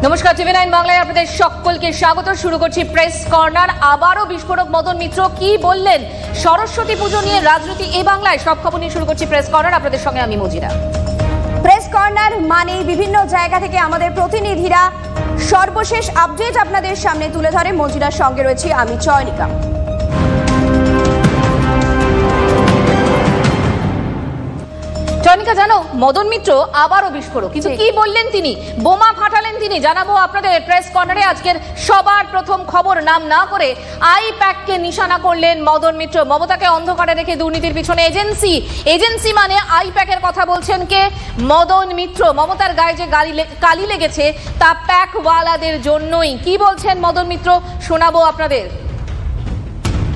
নমস্কার, টিভি9 বাংলায় আপনাদের সকলকে স্বাগত। শুরু করছি প্রেস কর্নার। আবারও বিস্ফোরক মদন মিত্র কি বললেন সরস্বতী পুজো নিয়ে রাজনীতি এই বাংলায়, সব খবর নিয়ে শুরু করছি প্রেস কর্নার। আপনাদের সঙ্গে আমি মজিরা। প্রেস কর্নার মানে বিভিন্ন জায়গা থেকে আমাদের প্রতিনিধিরা সর্বশেষ আপডেট আপনাদের সামনে তুলে ধরে। মজিরার সঙ্গে রয়েছি আমি চয়নিকা। চয়নিকা, জানো মদন মিত্র আবারও বিস্ফোরক, কিন্তু কি বললেন তিনি, বোমা ফাটালেন তিনি, জানাবো আপনাদের প্রেস কর্নারে। আজকের সবার প্রথম খবর, নাম না করে আইপ্যাককে নিশানা করলেন মদন মিত্র। মমতাকে অন্ধকারে রেখে দুর্নীতির পিছনে এজেন্সি মানে আইপ্যাকের কথা বলছেন কে? মদন মিত্র। মমতার গায়ে যে কালি লেগেছে তা প্যাকওয়ালাদের জন্যই। কি বলছেন মদন মিত্র, শোনাবো আপনাদের।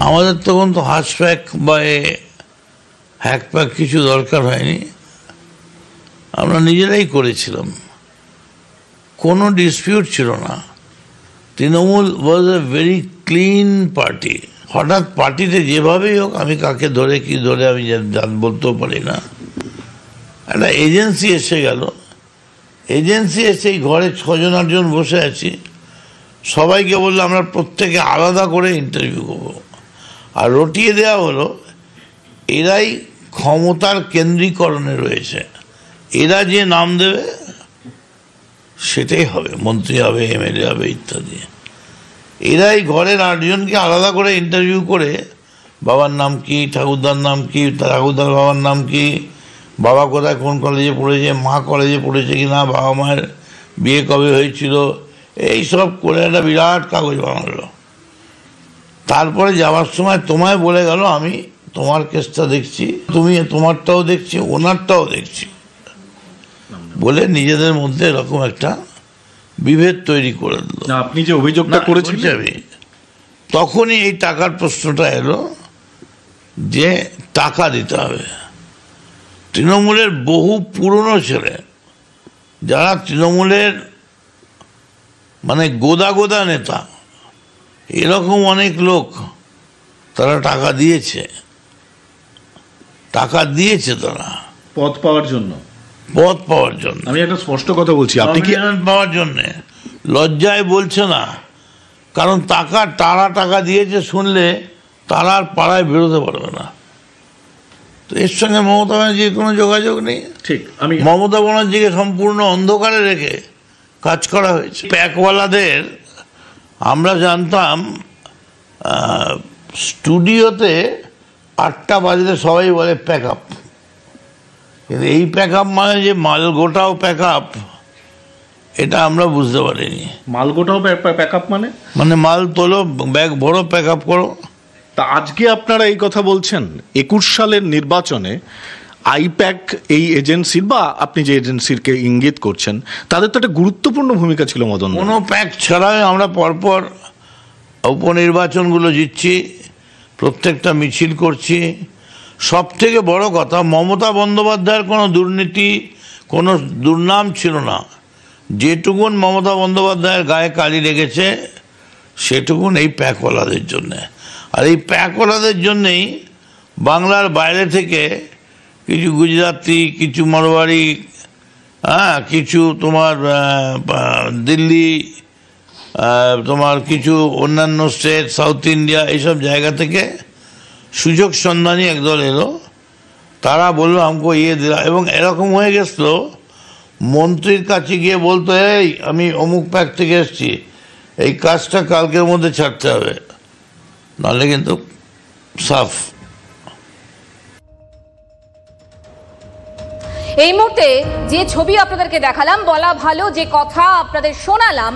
আমাদের তখন তো হাসপ্যাক বা হ্যাকপ্যাক কিছু দরকার হয়নি, আমরা নিজেরাই করেছিলাম, কোনো ডিসপিউট ছিল না। তৃণমূল ওয়াজ এ ভেরি ক্লিন পার্টি। হঠাৎ পার্টিতে যেভাবেই হোক, আমি কাকে ধরে কি ধরে আমি বলতেও পারি না, একটা এজেন্সি এসে গেল। এজেন্সি এসে ঘরে 6জন 8জন বসে আছি, সবাইকে বললো আমরা প্রত্যেকে আলাদা করে ইন্টারভিউ করবো। আর রটিয়ে দেওয়া হলো এরাই ক্ষমতার কেন্দ্রীকরণে রয়েছে, এরা যে নাম দেবে সেটাই হবে, মন্ত্রী হবে, এমএলএ হবে ইত্যাদি। এরাই ঘরের 8জনকে আলাদা করে ইন্টারভিউ করে, বাবার নাম কি, ঠাকুরদার নাম কি, ঠাকুরদার বাবার নাম কি, বাবা কোথায় কোন কলেজে পড়েছে, মা কলেজে পড়েছে কি না, বাবা মায়ের বিয়ে কবে হয়েছিল, এইসব করে একটা বিরাট কাগজ বানালো। তারপরে যাওয়ার সময় তোমায় বলে গেল আমি তোমার কেসটা দেখছি, তুমি তোমারটাও দেখছি, ওনারটাও দেখছি বলে নিজেদের মধ্যে এরকম একটা বিভেদ তৈরি করে দিল। আপনি যে অভিযোগটা করেছিলেন, তখনই এই টাকার প্রশ্নটা এলো যে টাকা দিতে হবে। তৃণমূলের বহু পুরনো ছেলে, যারা তৃণমূলের মানে গোদা নেতা, এরকম অনেক লোক, তারা টাকা দিয়েছে তারা পদ পাওয়ার জন্য। আমি একটা স্পষ্ট কথা বলছি, আপনি কি পাওয়ার জন্য লজ্জায় বলছে না, কারণ টাকা দিয়েছে শুনলে তারা আর পাড়ায় বেরোতে পারবে না। তো এর সঙ্গে মমতা ব্যানার্জির কোনো যোগাযোগ নেই। ঠিক, আমি মমতা ব্যানার্জিকে সম্পূর্ণ অন্ধকারে রেখে কাজ করা হয়েছে। প্যাকওয়ালাদের আমরা জানতাম স্টুডিওতে 8টা বাজলে সবাই বলে প্যাক আপ, কিন্তু এই প্যাক আপ মানে যে মাল গোটাও প্যাক আপ, এটা আমরা বুঝতে পারিনি। মাল গোটাও প্যাক আপ মানে মাল তোলো, ব্যাগ ভরো, প্যাক আপ করো। তা আজকে আপনারা এই কথা বলছেন, 21 সালের নির্বাচনে আইপ্যাক এই এজেন্সির, বা আপনি যে এজেন্সিরকে ইঙ্গিত করছেন, তাদের তো একটা গুরুত্বপূর্ণ ভূমিকা ছিল মদন। কোনো প্যাক ছাড়াই আমরা পরপর উপনির্বাচনগুলো জিতছি, প্রত্যেকটা মিছিল করছি। সব থেকে বড় কথা, মমতা বন্দ্যোপাধ্যায়ের কোনো দুর্নীতি, কোনো দুর্নাম ছিল না। যেটুকুন মমতা বন্দ্যোপাধ্যায়ের গায়ে কালি লেগেছে সেটুকুন এই প্যাকওয়ালাদের জন্যে। আর এই প্যাকওয়ালাদের জন্যেই বাংলার বাইরে থেকে কিছু গুজরাটি, কিছু মারোয়ারি, কিছু তোমার দিল্লি, তোমার কিছু অন্যান্য স্টেট, সাউথ ইন্ডিয়া, এইসব জায়গা থেকে সুযোগ সন্ধানী একদল এলো। তারা বললো আমাকে দিলা, এবং এরকম হয়ে গেছিল মন্ত্রীর কাছে গিয়ে বলতো, এই আমি অমুক প্যাক থেকে এসছি, এই কাজটা কালকের মধ্যে ছাড়তে হবে, নাহলে কিন্তু সাফ। এই মুহূর্তে যে ছবি আপনাদেরকে দেখালাম, বলা ভালো যে কথা আপনাদের শোনালাম,